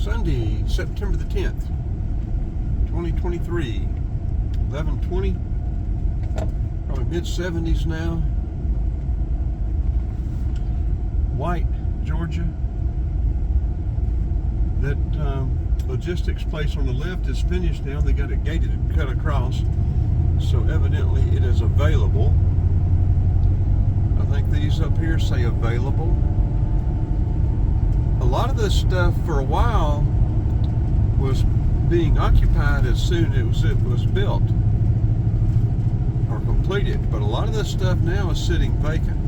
Sunday, September the 10th, 2023, 11:20, probably mid-70s now. White, Georgia. That logistics place on the left is finished now. They got it gated and cut across, so evidently it is available. I think these up here say available. A lot of this stuff for a while was being occupied as soon as it was built or completed, but a lot of this stuff now is sitting vacant.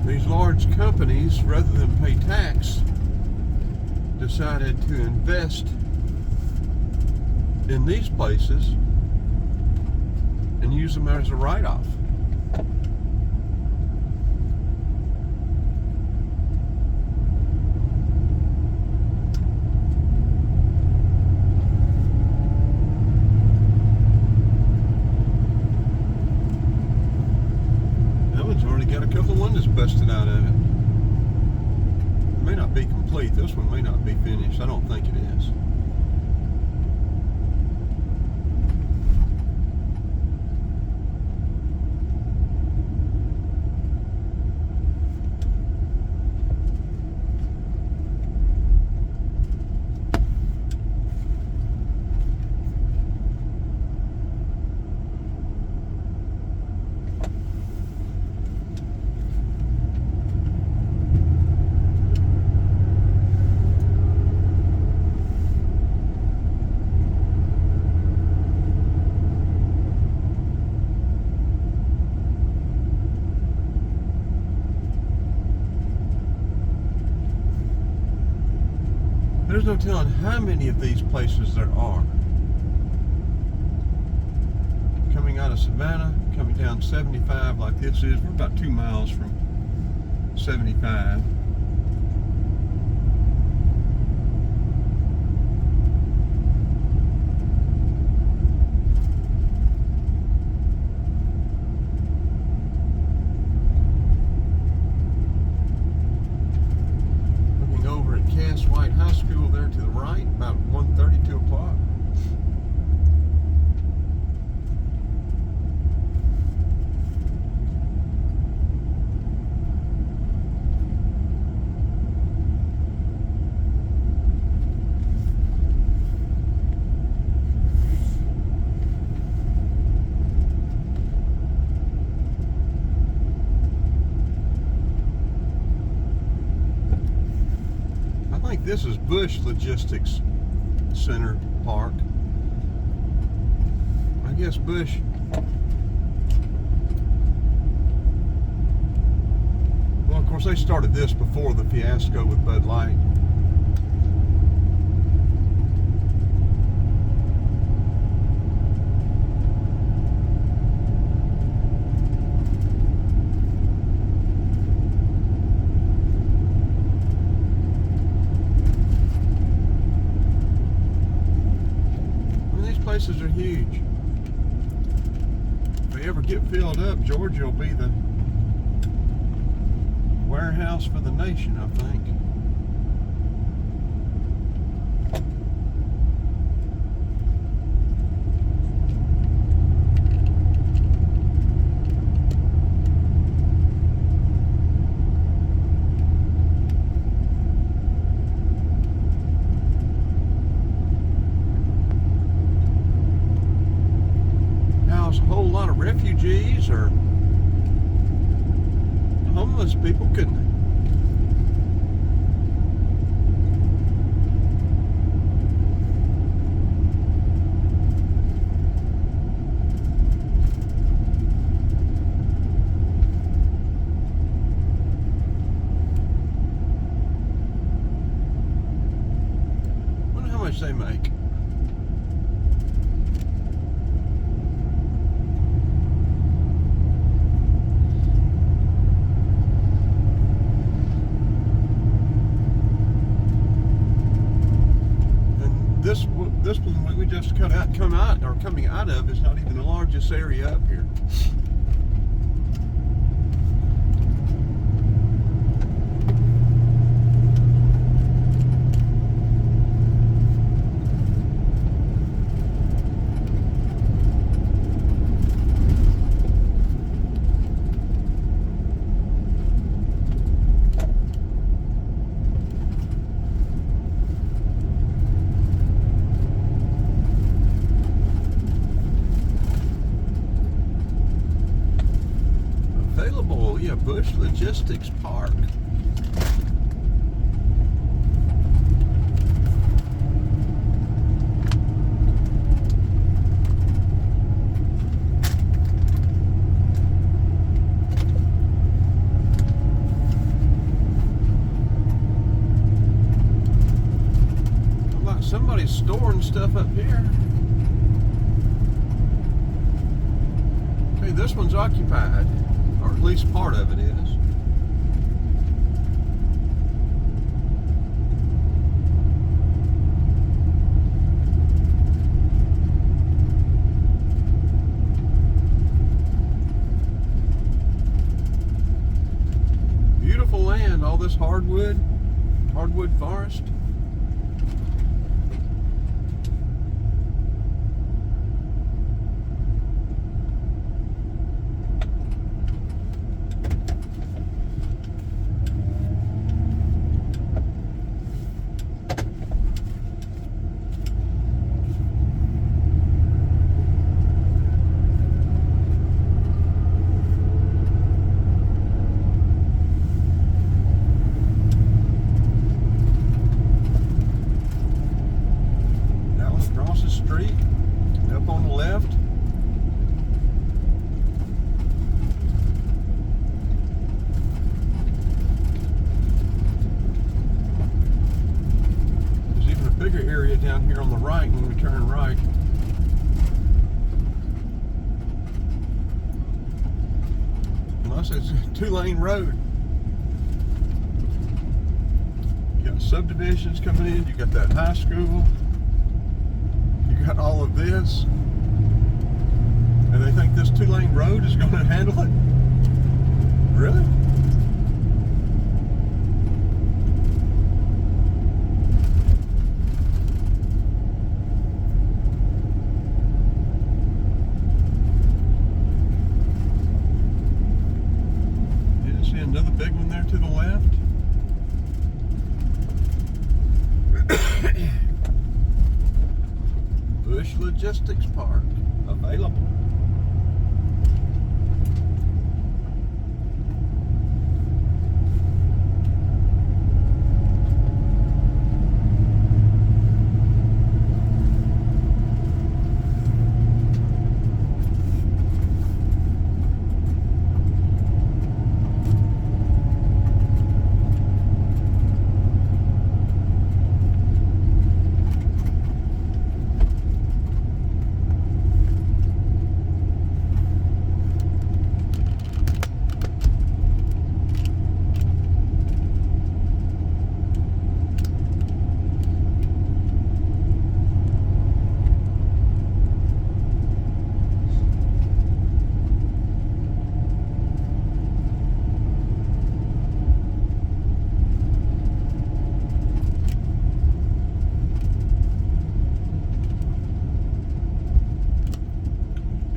These large companies, rather than pay tax, decided to invest in these places and use them as a write-off. Got a couple of windows busted out of it. It may not be complete. This one may not be finished. I don't think it is. There's no telling how many of these places there are. Coming out of Savannah, coming down 75 like this is, we're about 2 miles from 75. High School there to the right, about 1:30, 2 o'clock. I think this is Bush Logistics Center Park. I guess Bush. Well, of course, they started this before the fiasco with Bud Light. Places are huge. If they ever get filled up, Georgia will be the warehouse for the nation, I think. A whole lot of refugees or homeless people, couldn't they? Wonder how much they make. This one we just coming out of is not even the largest area up here. Bush Logistics Park. Somebody's storing stuff up here. Okay, this one's occupied, or at least part of it is. Beautiful land, all this hardwood forest. Street, up on the left. There's even a bigger area down here on the right when we turn right. Unless it's a 2-lane road. You got subdivisions coming in, you got that high school. Got all of this, and they think this 2-lane road is going to handle it? Really? You see another big one there to the left? Bush Logistics Park, available.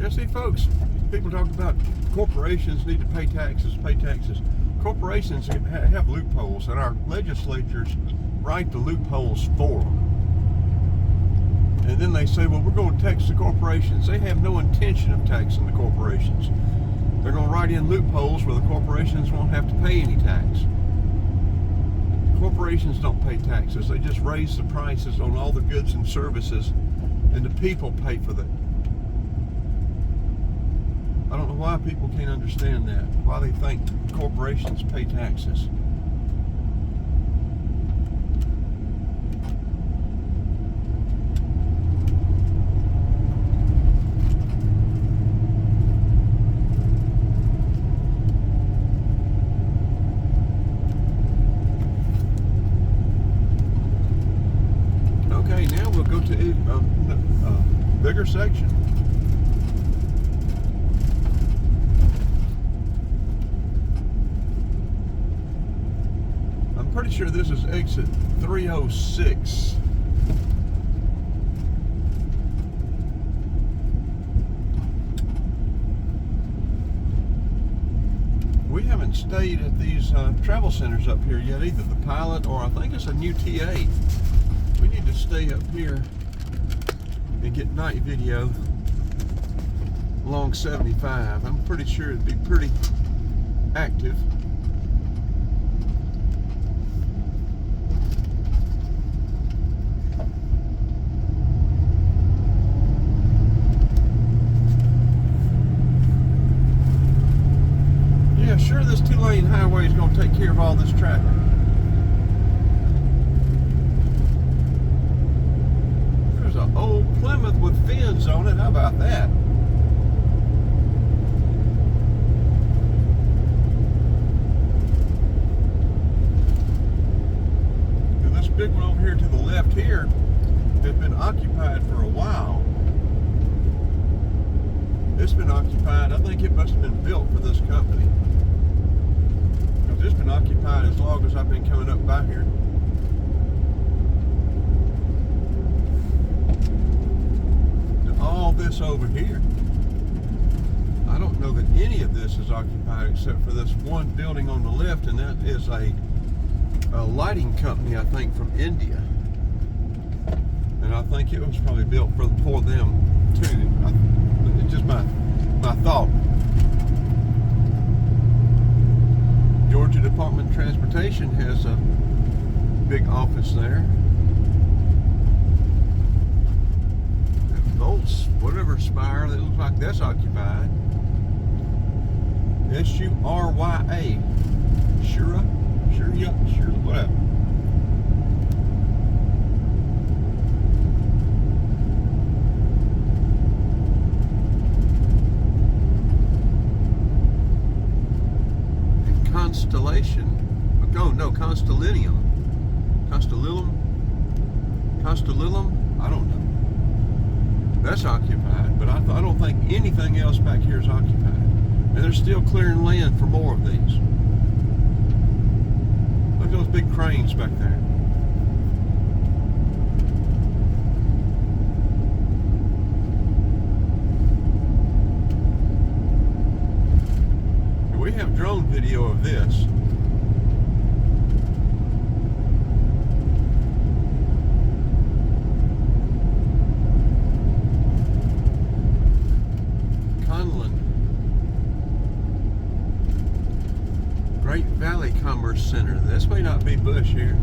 See, folks, people talk about corporations need to pay taxes, Corporations have loopholes, and our legislatures write the loopholes for them. And then they say, well, we're going to tax the corporations. They have no intention of taxing the corporations. They're going to write in loopholes where the corporations won't have to pay any tax. Corporations don't pay taxes. They just raise the prices on all the goods and services, and the people pay for that. I don't know why people can't understand that, why they think corporations pay taxes. Okay, now we'll go to a bigger section. Pretty sure this is exit 306. We haven't stayed at these travel centers up here yet, either the Pilot or I think it's a new TA. We need to stay up here and get night video along 75. I'm pretty sure it'd be pretty active. Yeah, sure, this 2-lane highway is going to take care of all this traffic. There's an old Plymouth with fins on it. How about that? And this big one over here to the left here has been occupied for a while. It's been occupied, I think it must have been built for this company. Because it's been occupied as long as I've been coming up by here. All this over here, I don't know that any of this is occupied except for this one building on the left, and that is a lighting company, I think, from India. And I think it was probably built for them too. It's just my thought. Georgia Department of Transportation has a big office there. Volts, whatever spire that looks like that's occupied. S-U-R-Y-A. Sure, whatever. And Constellation. No, Constellinium. Constellillum? I don't know. That's occupied, but I don't think anything else back here is occupied. And they're still clearing land for more of these. Look at those big cranes back there. And we have drone video of this. Great Valley Commerce Center. This may not be Bush here.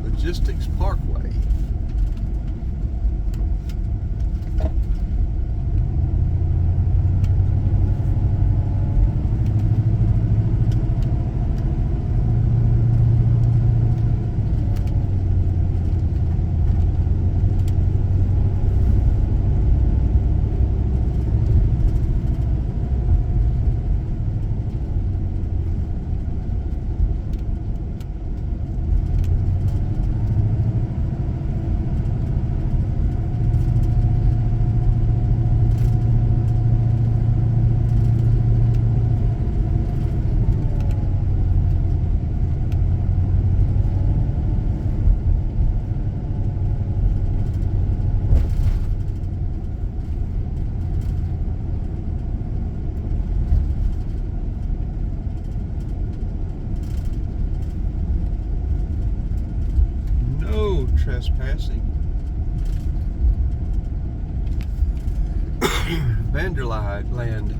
Logistics Parkway. Trespassing. Vanderlide land.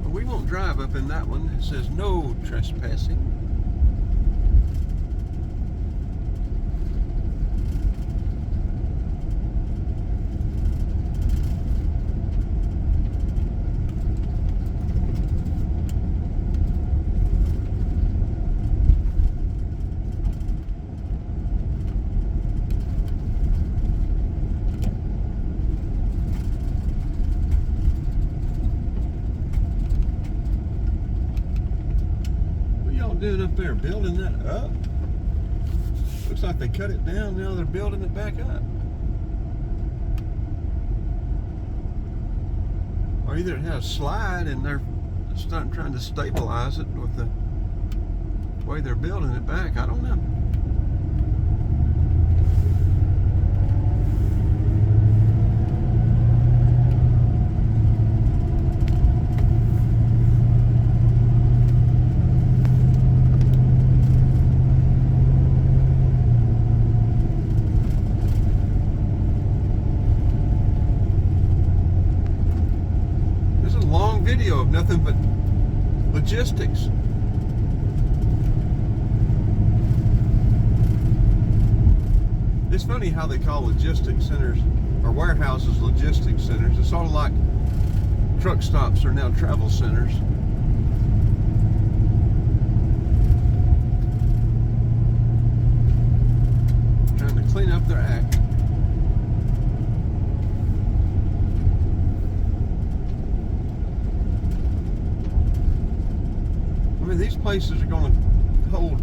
Well, we won't drive up in that one. It says no trespassing. Doing up there, building that up? Looks like they cut it down, now they're building it back up. Or either it has a slide and they're starting trying to stabilize it with the way they're building it back. I don't know. logistics. It's funny how they call logistics centers or warehouses logistics centers. It's sort of like truck stops are now travel centers. Trying to clean up their act. I mean, these places are going to hold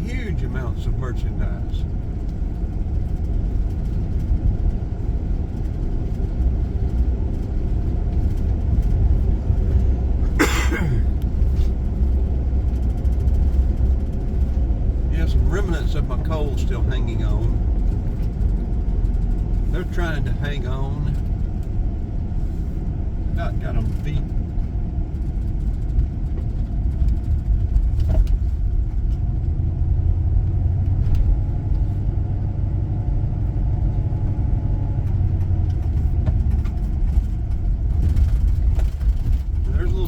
huge amounts of merchandise. Yeah, some remnants of my coal still hanging on. They're trying to hang on. Got them beat.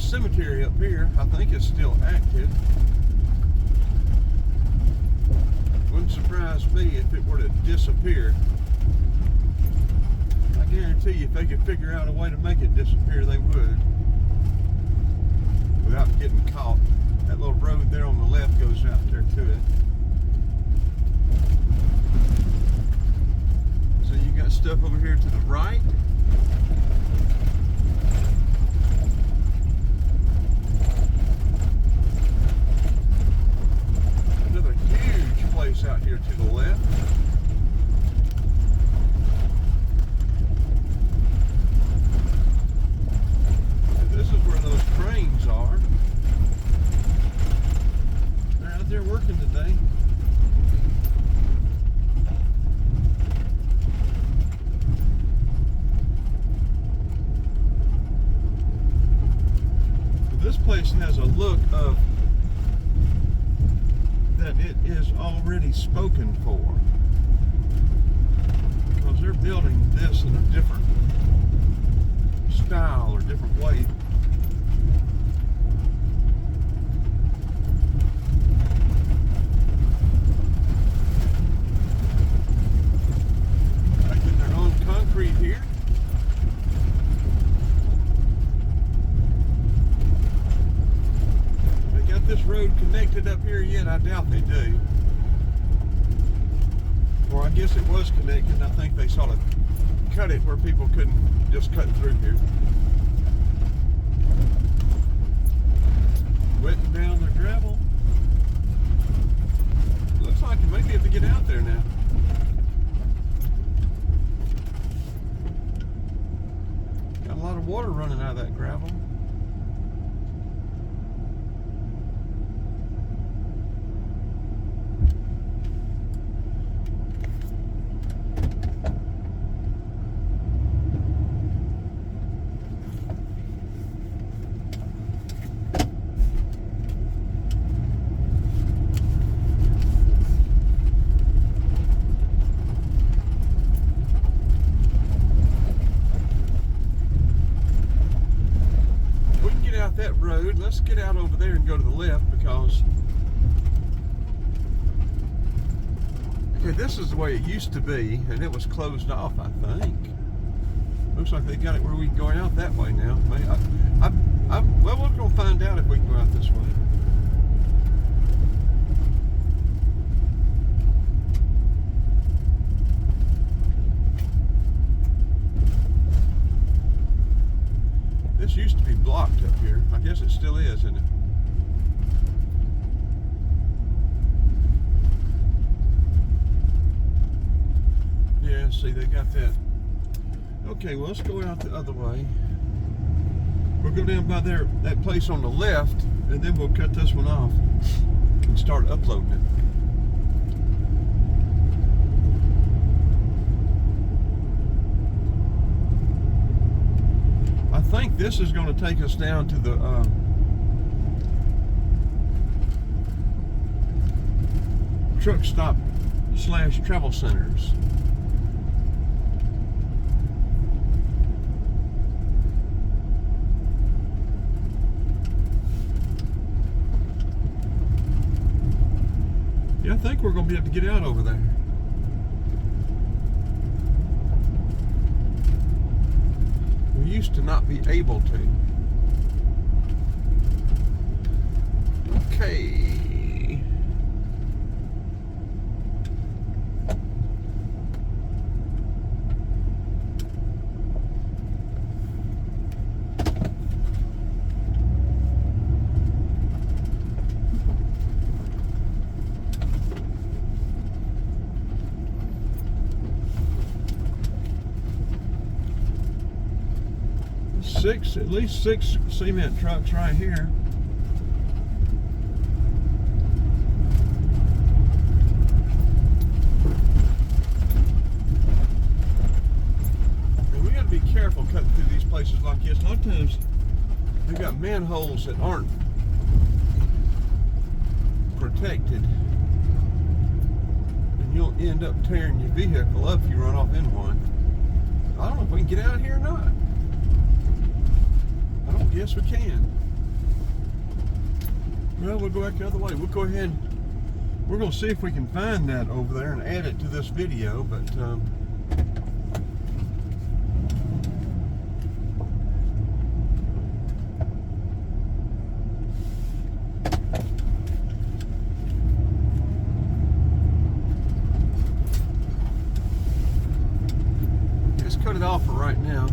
Cemetery up here, I think it's still active. Wouldn't surprise me if it were to disappear. I guarantee you if they could figure out a way to make it disappear, they would. Without getting caught. That little road there on the left goes out there to it. So you got stuff over here to the right. Out here to the left. And this is where those cranes are. They're out there working today. This place has a look of that it is already spoken for, because they're building this in a different style or different way. Making their own concrete here. This road connected up here yet? I doubt they do. Or I guess it was connected. I think they sort of cut it where people couldn't just cut through here. Wetting down their gravel. Looks like you may be able to get out there now. Got a lot of water running out of that gravel. That road, let's get out over there and go to the left, because okay, this is the way it used to be, and it was closed off, I think. Looks like they got it where we can go out that way now. Well, we're gonna find out if we can go out this way. This used to be blocked up here. I guess it still is, isn't it? Yeah, see, they got that. Okay, well, let's go out the other way. We'll go down by there, that place on the left, and then we'll cut this one off and start uploading it. I think this is going to take us down to the truck stop / travel centers. Yeah, I think we're going to be able to get out over there. We used to not be able to. Okay. At least six cement trucks right here. And we got to be careful cutting through these places like this. A lot of times they've got manholes that aren't protected, and you'll end up tearing your vehicle up if you run off in one. I don't know if we can get out of here or not. Yes, we can. Well, we'll go back the other way. We'll go ahead. We're going to see if we can find that over there and add it to this video, but let's cut it off for right now.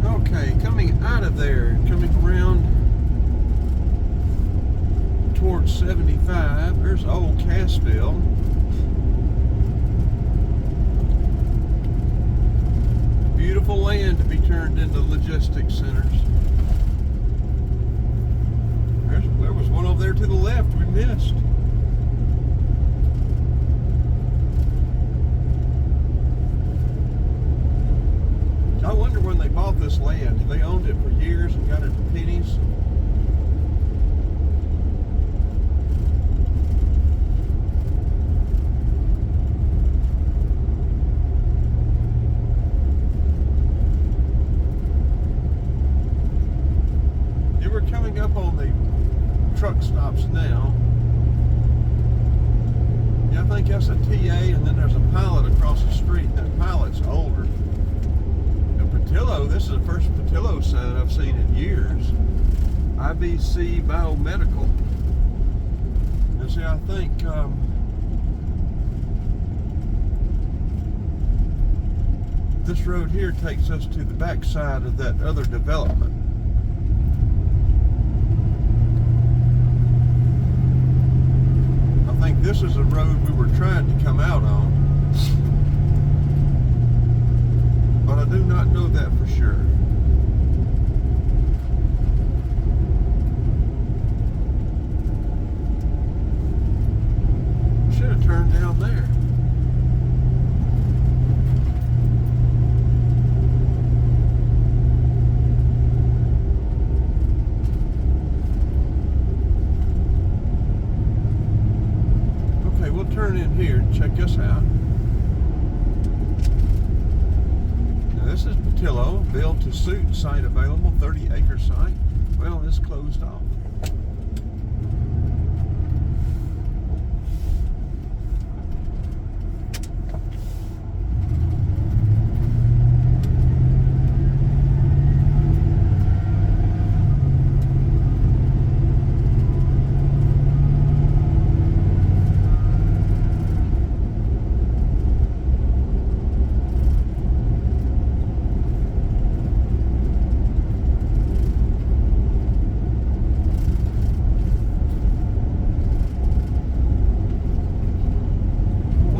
Okay, coming out of there, coming around towards 75, there's old Cassville. Beautiful land to be turned into logistics centers. There was one over there to the left we missed. I wonder when they bought this land. They owned it for years and got it for pennies. Yeah, we're coming up on the truck stops now. Yeah, I think that's a TA, and then there's a Pilot across the street. That Pilot's older. Patillo, this is the first Patillo sign I've seen in years. IBC Biomedical. And see, I think this road here takes us to the backside of that other development. I think this is the road we were trying to come out on. But I do not know that for sure. Should have turned down there. Okay, we'll turn in here and check this out. This is Patillo, build to suit, site available, 30-acre site. Well, it's closed off.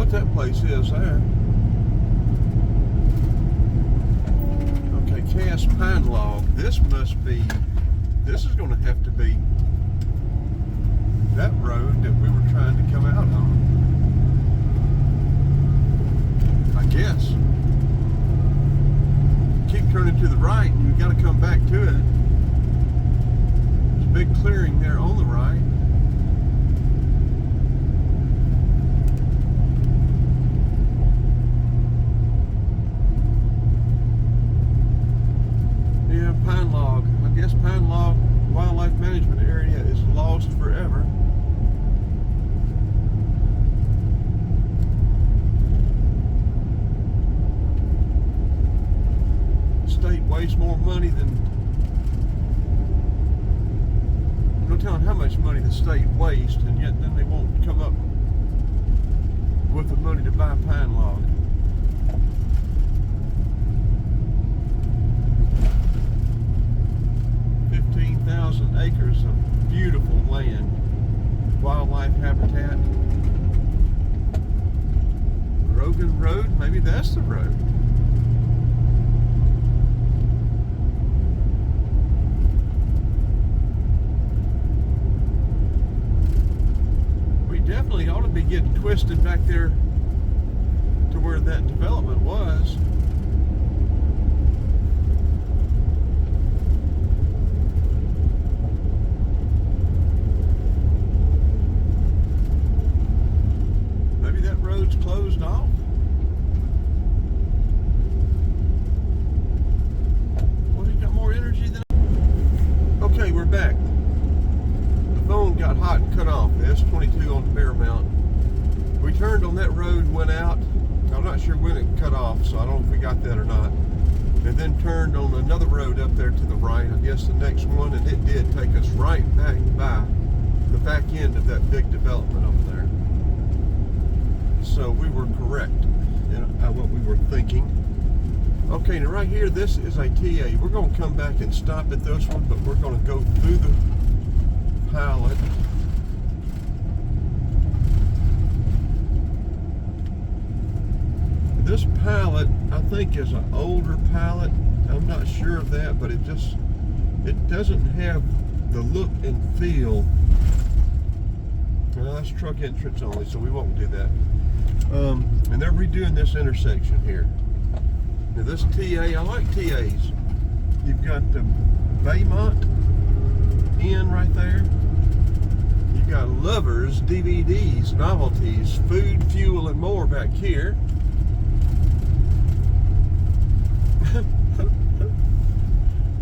That place is there. Okay, Cass Pine Log. This must be, this is going to have to be that road that we were trying to come out on, I guess. Keep turning to the right and you got to come back to it. There's a big clearing there on the right. Pine Log. I guess Pine Log Wildlife Management Area is lost forever. how much money the state wastes, and yet then they won't come up with the money to buy pine log. Acres of beautiful land, wildlife habitat. Rogan Road, maybe that's the road. We definitely ought to be getting twisted back there to where that development was. Closed off. Well, he's got more energy than. Okay, we're back. The phone got hot and cut off. The S22 on the Bear Mount. We turned on that road and went out. I'm not sure when it cut off, so I don't know if we got that or not. And then turned on another road up there to the right, I guess the next one, and it did take us right back by the back end of that big development over there. So we were correct in what we were thinking. Okay, now right here, this is a TA. We're going to come back and stop at this one, but we're going to go through the pilot. This pallet, I think, is an older pallet. I'm not sure of that, but it doesn't have the look and feel. Well, that's truck entrance only, so we won't do that. And they're redoing this intersection here. Now this TA, I like TAs. You've got the Baymont Inn right there. You've got Lovers, DVDs, novelties, food, fuel, and more back here.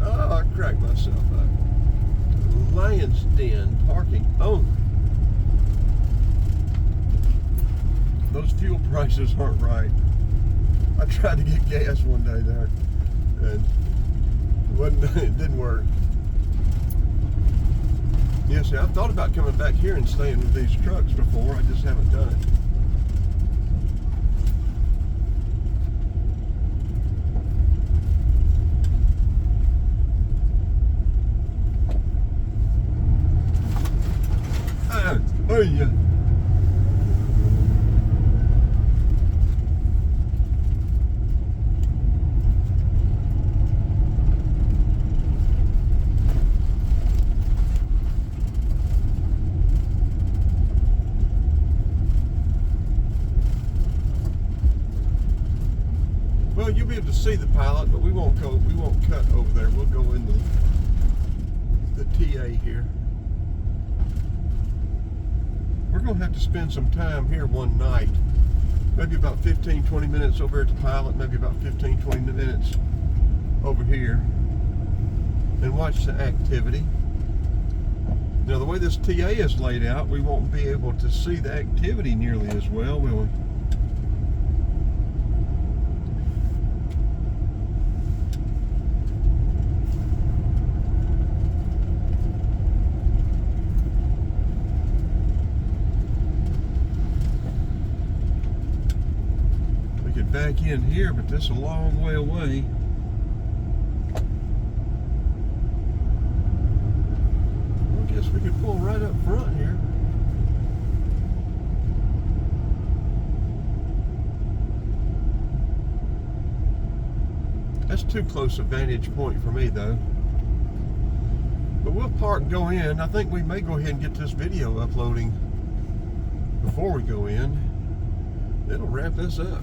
Oh, I cracked myself up. Lion's Den, parking only. Those fuel prices aren't right. I tried to get gas one day there, and it didn't work. Yeah, see, I've thought about coming back here and staying with these trucks before. I just haven't done it. Oh yeah. Well, you'll be able to see the pilot, but we won't cut over there. We'll go in the TA here. We're going to have to spend some time here one night. Maybe about 15-20 minutes over at the pilot, maybe about 15-20 minutes over here, and watch the activity. Now, the way this TA is laid out, we won't be able to see the activity nearly as well, will we? Back in here, but this is a long way away. Well, I guess we could pull right up front here. That's too close a vantage point for me though. But we'll park and go in. I think we may go ahead and get this video uploading before we go in. It'll wrap this up.